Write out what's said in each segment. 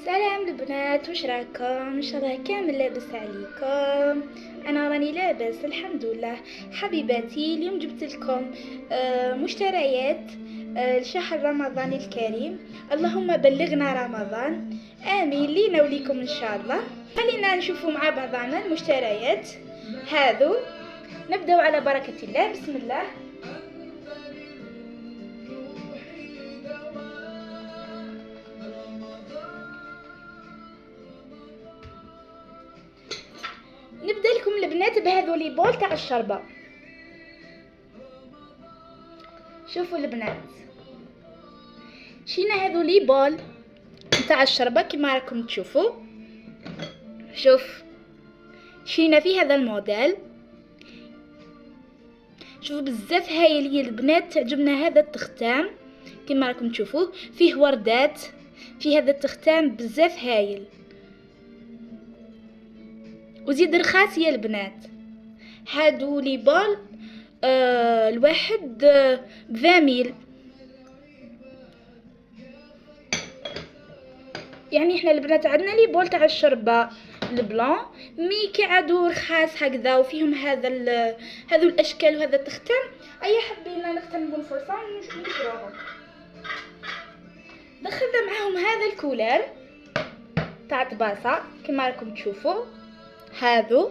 سلام البنات، واش راكم؟ ان شاء الله كامل لاباس عليكم. انا راني لاباس الحمد لله. حبيباتي اليوم جبت لكم مشتريات لشهر رمضان الكريم. اللهم بلغنا رمضان، امين لينا وليكم ان شاء الله. خلينا نشوفوا مع بعضنا المشتريات هذو. نبداو على بركة الله. بسم الله. نبدا لكم البنات بهذو لي بول تاع الشربة. شوفوا البنات، شينا هذو لي بول تاع الشربة كما راكم تشوفوا. شوف شينا في هذا الموديل. شوفوا بزاف هايل يا البنات، تعجبنا هذا التختام كما راكم تشوفوا، فيه وردات في هذا التختام بزاف هايل وزيد رخاص يا البنات. هادو لي بول الواحد 20 ميل، يعني احنا البنات عندنا لي بول تاع الشربة البلون مي كيعادو رخاص هكذا، وفيهم هذو الاشكال وهذا التختام. اي حبينا نختم فرصة نشروهم. دخلنا معاهم هذا الكولر تاع طباسة كما راكم تشوفوا. هذو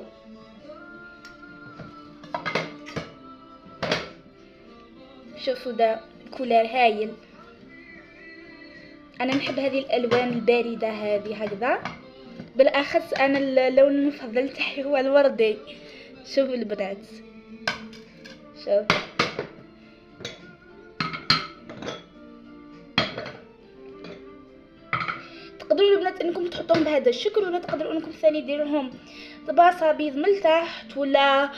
شوفوا ده كولر هايل. انا نحب هذه الالوان البارده هذه هكذا، بالاخص انا اللون المفضل تاعي هو الوردي. شوفوا البنات، شوف تقدروا البنات انكم تحطوهم بهذا الشكل، ولا تقدروا انكم ثاني ديروهم طباسة بيض من تحت، ولا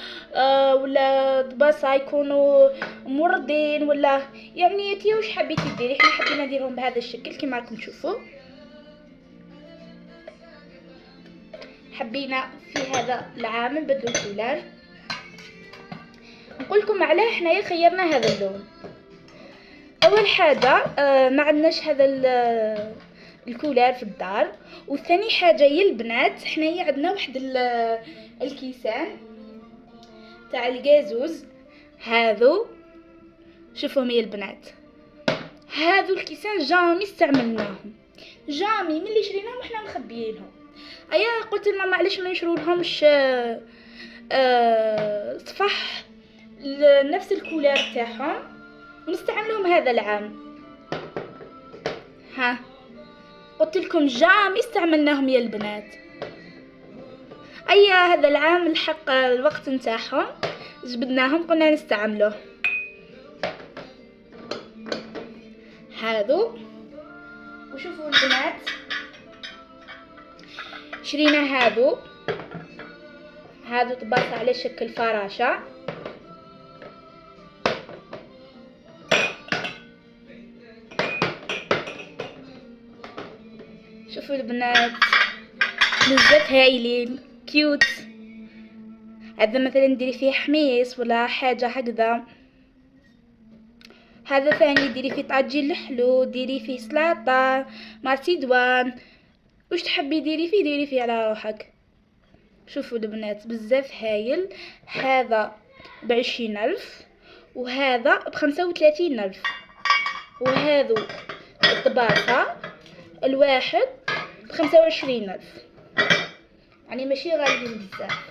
طباسة يكونوا موردين، ولا يعني انتي واش حبيتي ديري. احنا حبينا نديرهم بهذا الشكل كما راكم تشوفوا. حبينا في هذا العام نبدلو الكولار. نقول لكم علاه حنايا خيرنا هذا اللون. اول حاجه ما عندناش هذا الكولار في الدار، وثاني حاجه يا البنات حنايا عندنا واحد الكيسان تاع الغازوز هذو. شوفوهم يا البنات، هذو الكيسان جامي استعملناهم، جامي ملي شريناهم احنا مخبيينهم. ايا قلت لماما علاش ما نشرولهمش صفح نفس الكولار تاعهم ونستعملهم هذا العام. ها قلت لكم جامي استعملناهم يا البنات. هذا العام الحق الوقت نتاعهم جبدناهم قلنا نستعملوه. هذو وشوفوا البنات شرينا هذو طباسة على شكل فراشة. شوفوا البنات بزاف هايلين كيوت. هذا مثلا ديري فيه حميص ولا حاجة هكذا. هذا ثاني ديري فيه طاجين الحلو، ديري فيه سلطة ماسيدوان، واش تحبي ديري فيه على روحك. شوفوا البنات بزاف هايل. هذا ب20,000 وهذا ب35,000، وهذو الطباسة الواحد ب25,000، يعني ماشي غاليين بزاف.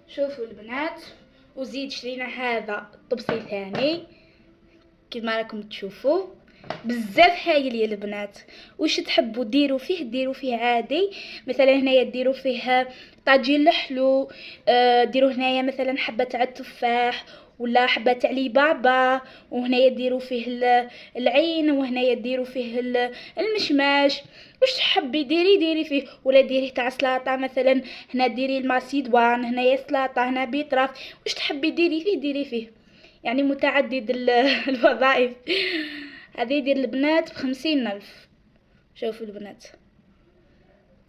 شوفوا البنات وزيد شرينا هذا الطبسي ثاني كما راكم تشوفوا بزاف هايل يا البنات. واش تحبوا ديروا فيه عادي. مثلا هنايا ديروا فيه طاجين الحلو، ديروا هنايا مثلا حبه تاع التفاح ولا حبه تاع لي بابا، وهنايا ديروا فيه العين، وهنايا ديروا فيه المشماش. واش تحبي ديري فيه، ولا ديريه تاع سلطه مثلا. هنا ديري الماسيدوان، هنايا سلطه، هنا بيطراف. واش تحبي ديري فيه يعني متعدد الوظائف. هذه يدير البنات ب50,000. شوفوا البنات،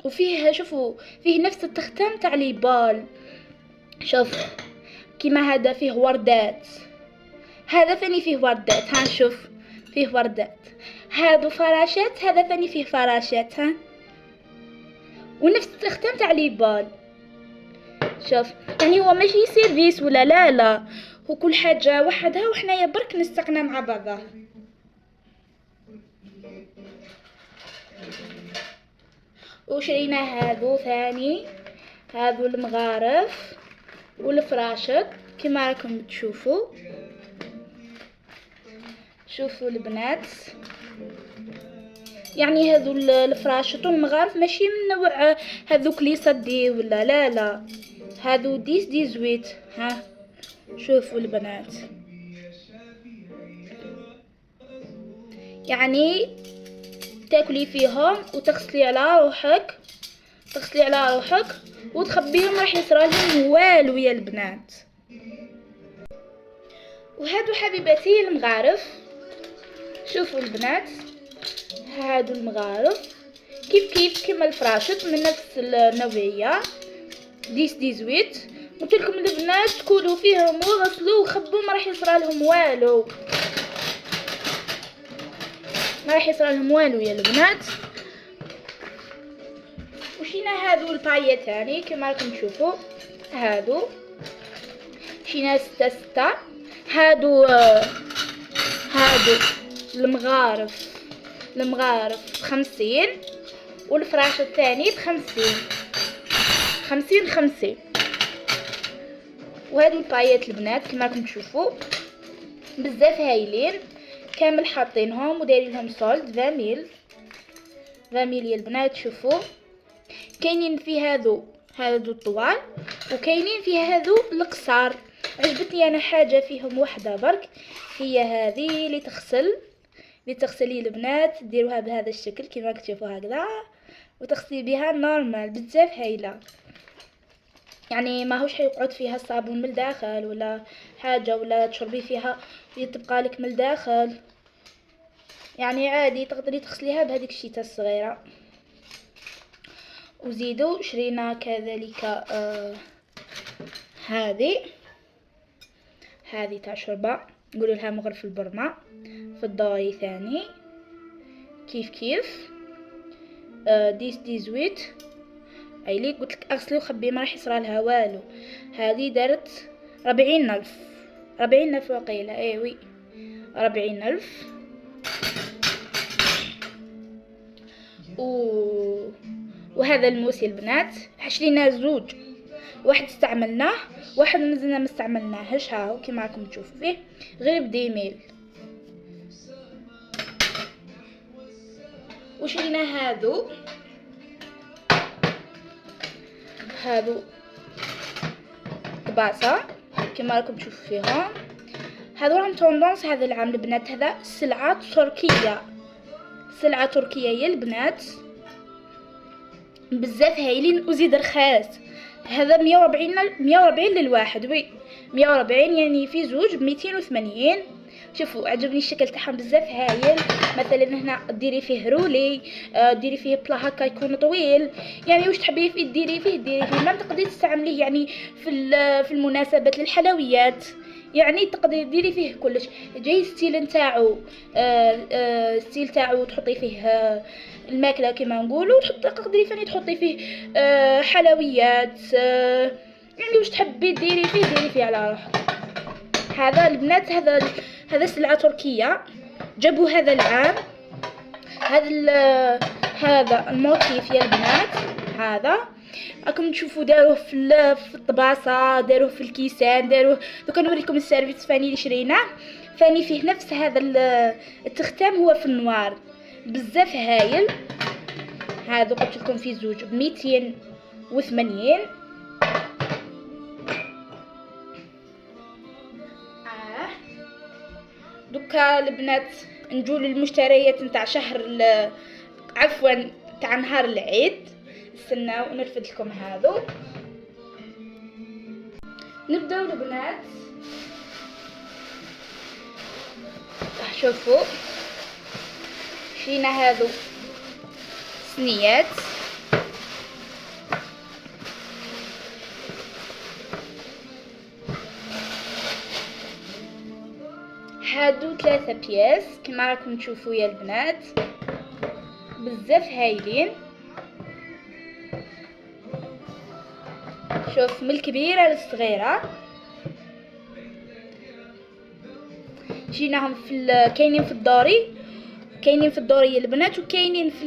وفيه شوفوا فيه نفس التختام تاع لي بال. شوف كيما هذا فيه وردات، هذا ثاني فيه وردات. ها شوف فيه وردات. هادو فراشات، هذا ثاني فيه فراشات، ها، ونفس التختام تاع لي بال. شوف يعني هو ماشي سيرفيس ولا لا، هو كل حاجه وحدها وحنايا برك نستقنا مع بعضها. وشرينا هادو ثاني، هادو المغارف والفراشق كما راكم تشوفوا. شوفوا البنات، يعني هذو الفراشط والمغارف ماشي من نوع هذوك لي صدي ولا لا، هذو 10 18. ها شوفوا البنات، يعني تاكلي فيهم وتغسلي على روحك، وتخبيهم راح يصرالهم والو يا البنات. وهادو حبيباتي المغارف، شوفوا البنات، هادو المغارف كيف كما الفراشط من نفس النوعيه 10 18. قلت لكم البنات تكونوا فيهم وغسلوا وخبوا، ما راح يصرالهم والو، يا البنات. وشينا هادو الباية تاني كما راكم تشوفوا، هادو شينا 6 هادو المغارف 50 والفراش الثاني ب50. وهادو البايات البنات كما راكم تشوفوا بزاف هايلين، كامل حاطينهم ودايرين لهم سولد 20 ميل يا البنات. شوفوا كاينين في هادو الطوال، وكاينين في هادو القصار. عجبتني انا حاجه فيهم وحده برك، هي هذه اللي تغسلي البنات، ديروها بهذا الشكل كما تشوفوا هكذا، وتغسلي بها نورمال بزاف هايله. يعني ماهوش حيقعد فيها الصابون من الداخل ولا حاجه، ولا تشربي فيها ويتبقى لك من الداخل، يعني عادي تقدري تغسليها بهذيك الشيته الصغيره. وزيدوا شرينا كذلك هذه تاع شوربه، نقولوا لها مغرف البرمه في الضوي ثاني، كيف 10 18. ايلي قلت لك اغسلي وخبي ما راح يصرى لها والو. هذه دارت 40,000 وقيله، ايوي 40,000. وهذا الموس البنات حشرينا زوج، واحد استعملناه، واحد مازلنا ما استعملناهش، ها هو كيما راكم تشوفوا فيه غير ب10 ميل. وشرينا هادو طباسة كما راكم تشوفوا فيهم. هادو راهم توندونس هذا العام البنات، هذا سلعة تركية يا البنات، بزاف هايلين وزيد رخاص. هذا 140 للواحد، 140 يعني في زوج ب280. شوفوا عجبني الشكل تاعهم بزاف هايل. مثلا هنا ديري فيه رولي، ديري فيه بلا هكا يكون طويل، يعني واش تحبي فيه ديري فيه ما تقدري تستعمليه يعني في المناسبات للحلويات، يعني تقدري ديري فيه كلش. جاي ستيل نتاعو تحطي فيه الماكله كما نقولوا، تقدري فاني تحطي فيه حلويات، يعني واش تحبي ديري فيه على روحك. هذا البنات هذا سلعه تركيه جابوا هذا العام. هذا الموتيف يا البنات، هذا راكم تشوفوا داروه في الطباسه، داروه في الكيسان، دوك نوريكم السيرفيس فاني اللي شريناه، فاني فيه نفس هذا التختام، هو في النوار بزاف هايل. هذا قلت لكم في زوج ب280. دوكا البنات نجول للمشتريات نتاع تاع نهار العيد. استناو نرفد لكم هذو. نبداو البنات، شوفوا شينا هذو صينيات، هادو 3 بياس كما راكم تشوفوا يا البنات، بزاف هايلين. شوف من الكبيره للصغيره، جيناهم كاينين في الدوري، كاينين في الدوري يا البنات، وكاينين في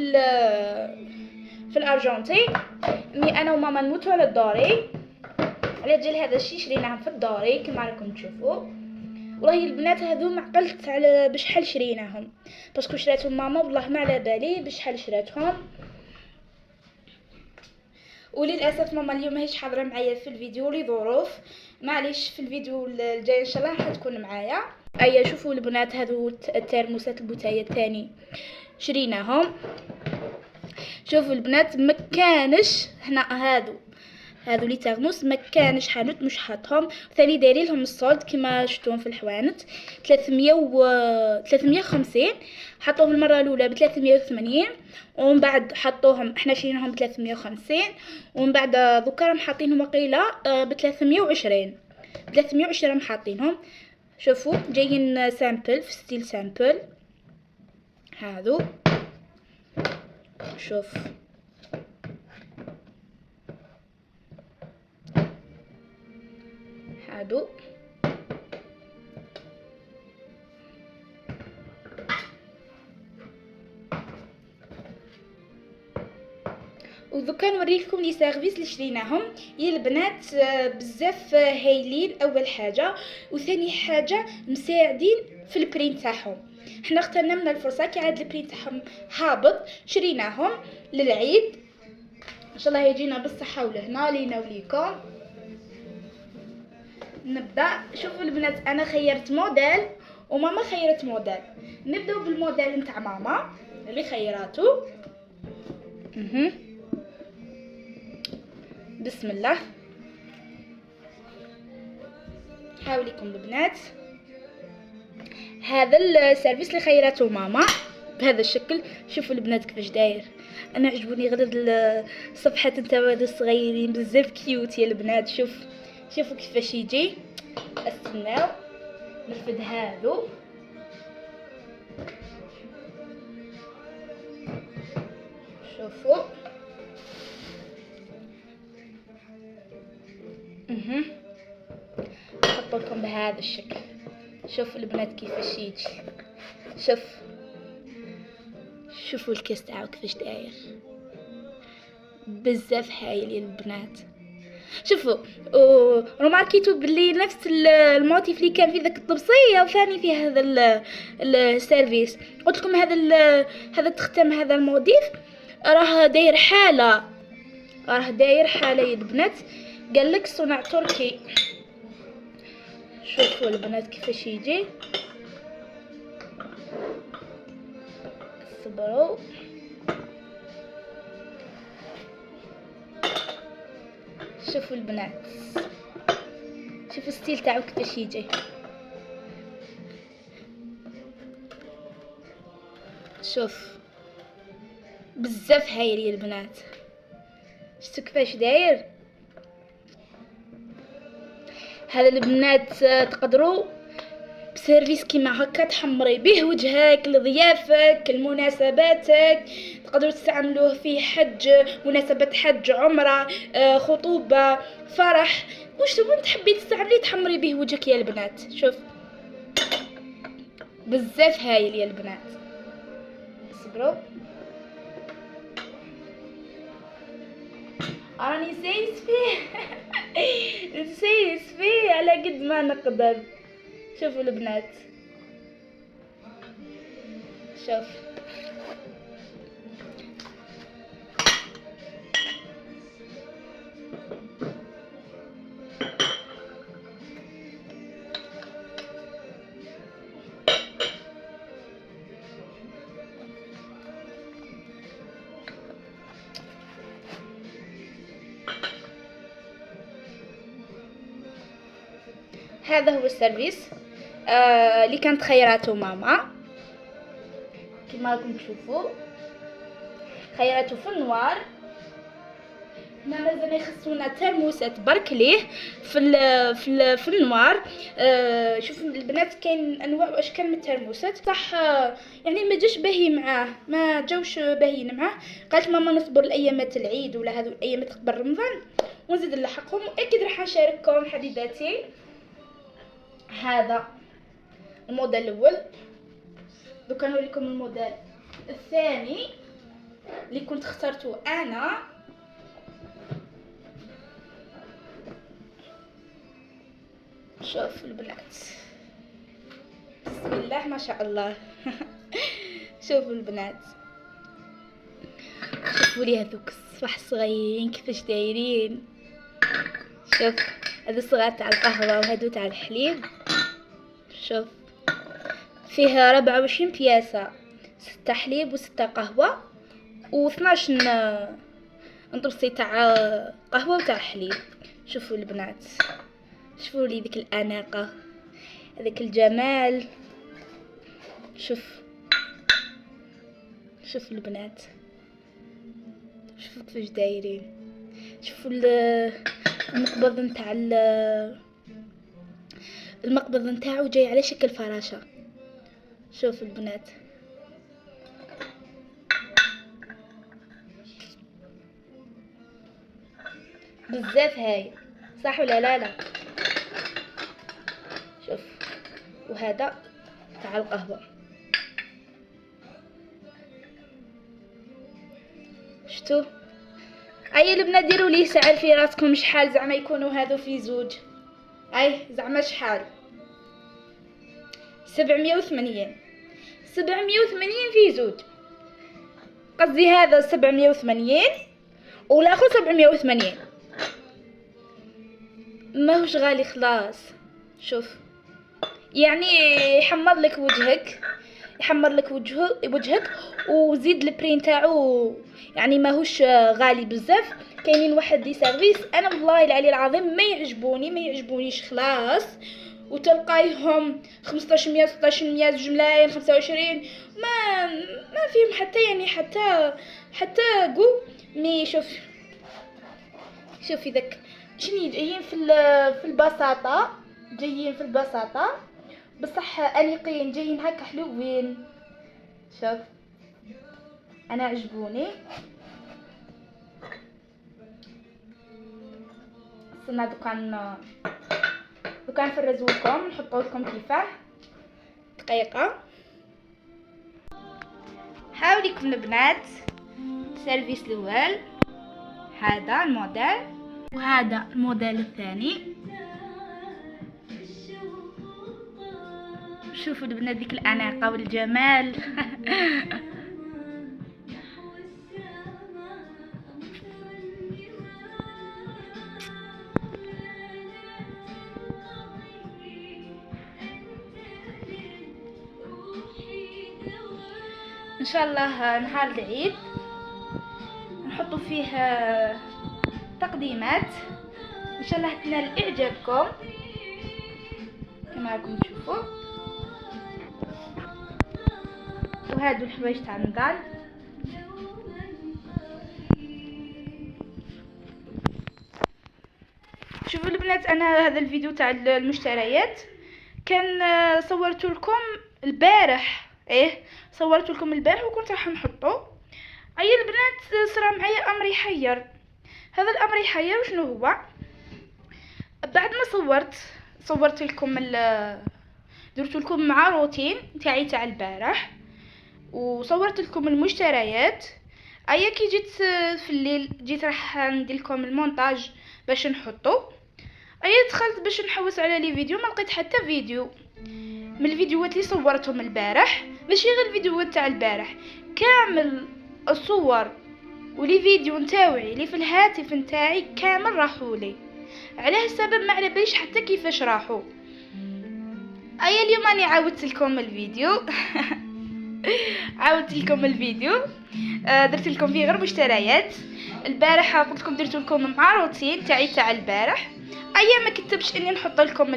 الارجنتين. مي انا وماما نموتوا على الدوري، على جال هذا الشيء شريناهم في الدوري كما راكم تشوفوا. والله البنات هذو ما عقلت على بشحال شريناهم، باسكو شراتهم ماما والله ما على بالي بشحال شراتهم. وللاسف ماما اليوم ماهيش حاضره معايا في الفيديو لظروف، معليش في الفيديو الجاي ان شاء الله راح تكون معايا. ايا شوفوا البنات هذو الترموسات البوتايه الثاني شريناهم. شوفوا البنات ما كانش هنا هادو لي ترموس ما كانش حانوت مش حاطهم، ثاني دايرين لهم الصولد كما شفتوهم في الحوانت 350. حطوهم المره الاولى ب 380 ومن بعد حطوهم احنا شريناهم ب 350 ومن بعد دوكا راهم حاطينهم وقيله ب 320 حاطينهم. شوفوا جايين سامبل في ستيل سامبل هادو. شوف هادو ودوكا نوريكم لي سيرفيس اللي شريناهم يا البنات. بزاف هايلين اول حاجه، وثاني حاجه مساعدين في البرين تاعهم. حنا اخترنا من الفرصه كي عاد البرين تاعهم هابط شريناهم للعيد، ان شاء الله يجينا بالصحه ولهنا لينا وليكم. نبدا. شوفوا البنات انا خيرت موديل وماما خيرت موديل. نبداو بالموديل نتاع ماما اللي خيراتو. بسم الله. هاوليكم البنات هذا السيرفيس اللي خيرته ماما بهذا الشكل. شوفوا البنات كيفاش داير، انا عجبوني غير الصفحات نتاعو هذو صغيرين بزاف كيوت يا البنات. شوفوا كيفاش يجي. استناو نرفد هذو. شوفوا نحط لكم بهذا الشكل. شوفوا البنات كيفاش يجي. شوفوا الكاس تاعو كيفاش داير، بزاف هايل يا البنات. شوفوا روماركيتو بلي نفس الموتيف اللي كان في ذاك الطبسيه وثاني في هذا السيرفيس. قلت لكم هذا تختم هذا الموتيف راه داير حاله يا البنات، قال لك صنع تركي. شوفوا البنات كيفاش يجي. صبروا. شوفوا البنات، شوفوا الستيل تاعو كيفاش يجي. شوف بزاف هايل يا البنات. شفتوا كيفاش داير هذا البنات؟ تقدروا بسيرفيس كيما هكا تحمري به وجهك لضيافك لمناسباتك، تقدروا تستعملوه في حج، مناسبة حج، عمرة، خطوبة، فرح، واش تحبي تستعمليه تحمري به وجهك يا البنات. شوف بزاف هايل يا البنات. صبروا راني نسيت فيه على قد ما نقدر. شوفوا البنات، شوف هذا هو السيرفيس اللي كانت خيراته ماما كما راكم تشوفوا. خيراته في النوار مازال يخصونا ترموسات برك ليه في النوار. شوف البنات كاين انواع واشكال من الترموسات صح. يعني ما جاش باهي معاه، ما جاوش باهيين معاه. قالت ماما نصبر لايامات العيد ولا هذو الايامات قبل رمضان ونزيد نلحقهم. واكيد راح نشارككم حبيباتي هذا الموديل الاول. دوكا نوريكم الموديل الثاني اللي كنت اخترته انا. شوف البنات بسم الله ما شاء الله. شوفوا البنات، شوفوا لي هذوك الصفح الصغيرين كيفاش دايرين. شوف هذو الصغار تاع القهوه وهذو تاع الحليب. شوف فيه 24 بياسه، 6 حليب و6 قهوه و12 نطبسي تاع قهوه وتاع حليب. شوفوا البنات، شوفوا لي ذيك الاناقه، هذاك الجمال. شوف البنات، شوفوا كيفاش دايرين. شوفوا المقبض نتاع المقبض نتاعو جاي على شكل فراشه. شوف البنات بزاف هاي صح ولا لا؟ شوف وهذا تاع القهوه. شفتوا؟ اي البنات ديروا لي سعر في راسكم شحال زعما يكونوا هذو في زوج. اي زعما شحال؟ 780 في زوج. قصدي هذا 780 والاخر 780. ماهوش غالي خلاص. شوف يعني يحمر لك وجهك وزيد البري نتاعو، يعني ماهوش غالي بزاف. كاينين واحد دي سيرفيس انا والله العلي العظيم ما يعجبونيش خلاص، وتلقايهم 1500 1600 2 ملايين 25. ما فيهم حتى يعني حتى قو مي. شوفي ذاك شني جايين في البساطه بصح انيقين، جايين هكا حلوين. شوف انا عجبوني. استنى دوكا نفرزوكم نحطو لكم كيفاه دقيقه. حاوليكم البنات سيرفيس الاول هذا الموديل، وهذا الموديل الثاني. شوفوا البنات ديك الاناقه والجمال. ان شاء الله نهار العيد نحطوا فيه تقديمات ان شاء الله تنال اعجابكم كما راكم تشوفوا. وهادو الحوايج تاع النضال. شوفوا البنات انا هذا الفيديو تاع المشتريات كان صورت لكم البارح. صورت لكم البارح وكنت راح نحطه. اي البنات صرا معايا امر يحير. هذا الامر يحير وشنو هو؟ بعد ما صورت لكم درت لكم مع روتين تاعي تاع البارح وصورت لكم المشتريات. ايا كي جيت في الليل جيت راح ندير لكم المونتاج باش نحطه. ايا دخلت باش نحوس على لي فيديو ما لقيت حتى فيديو من الفيديوهات اللي صورتهم البارح. ماشي غير الفيديوهات تاع البارح، كامل الصور ولي فيديو نتاوعي اللي في الهاتف نتاعي كامل راحوا لي. على السبب ما على باليش حتى كيفاش راحوا. ايا اليوم راني عاودت لكم الفيديو. درت لكم فيه غير مشتريات. البارح قلت لكم درت لكم مع روتين تاعي تاع البارح. ايا ما كتبش اني نحط لكم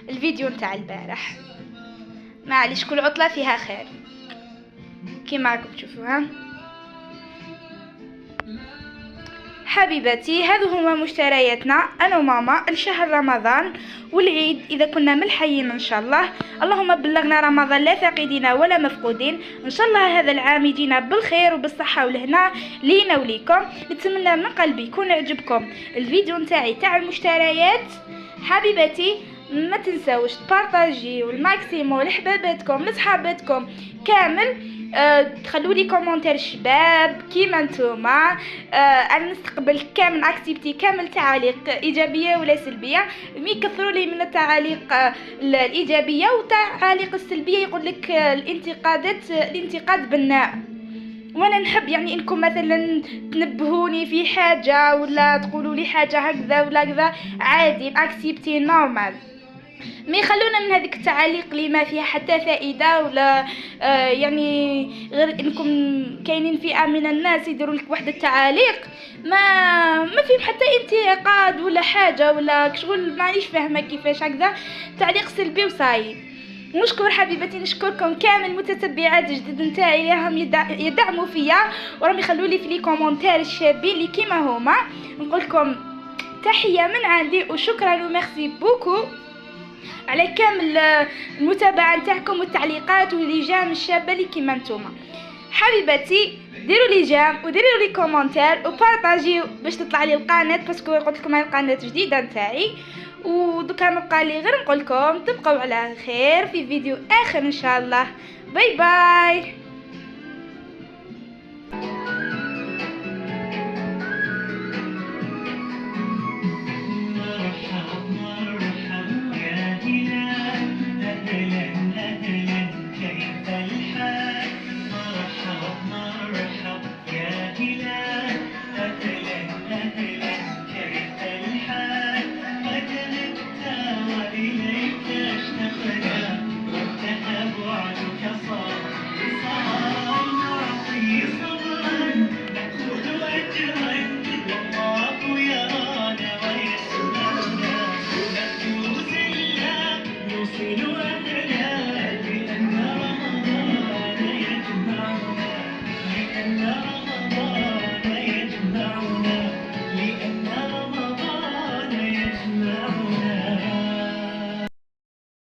الفيديو نتاع البارح. معليش كل عطله فيها خير كيما راكم تشوفوا. حبيباتي هذو هما مشترياتنا انا وماما لشهر رمضان والعيد اذا كنا ملحيين ان شاء الله. اللهم بلغنا رمضان لا فاقدين ولا مفقودين، ان شاء الله هذا العام يجينا بالخير وبالصحه والهنا لينا وليكم. نتمنى من قلبي يكون عجبكم الفيديو نتاعي تاع المشتريات. حبيباتي ما تنساوش تبارطاجيو الماكسيموم لحباباتكم لصحاباتكم كامل. تخلوا لي كومونتير شباب كيما نتوما. انا نستقبل كامل اكتيفيتي كامل تعاليق ايجابيه ولا سلبيه. يكثروا لي من التعاليق الايجابيه، والتعاليق السلبيه يقول لك الانتقاد بناء. وانا نحب يعني انكم مثلا تنبهوني في حاجه ولا تقولوا لي حاجه هكذا ولا كذا، عادي اكتيفيتي نورمال. ما يخلونا من هذيك التعاليق اللي ما فيها حتى فائده ولا يعني غير انكم كاينين فئه من الناس يديروا لك واحد التعاليق ما فيهم حتى انتقاد ولا حاجه ولا شغل مانيش فاهمه كيفاش هكذا تعليق سلبي وصايب. نشكر حبيبتي، نشكركم كامل متتبعات جدد نتاعي اللي راهم يدعموا فيا وراهم يخلوا لي في لي كومونتير الشابين اللي كيما هما. نقول لكم تحيه من عندي وشكرا وميرسي بوكو على كامل المتابعه نتاعكم والتعليقات واللجام الشابه اللي كيما نتوما. حبيباتي ديروا لي جام وديروا لي كومونتير وبارطاجيو باش تطلع لي القناه، باسكو قلت لكم هاي القناه جديده نتاعي. ودوكا نبقى لي غير نقول لكم تبقوا على خير في فيديو اخر ان شاء الله. باي باي.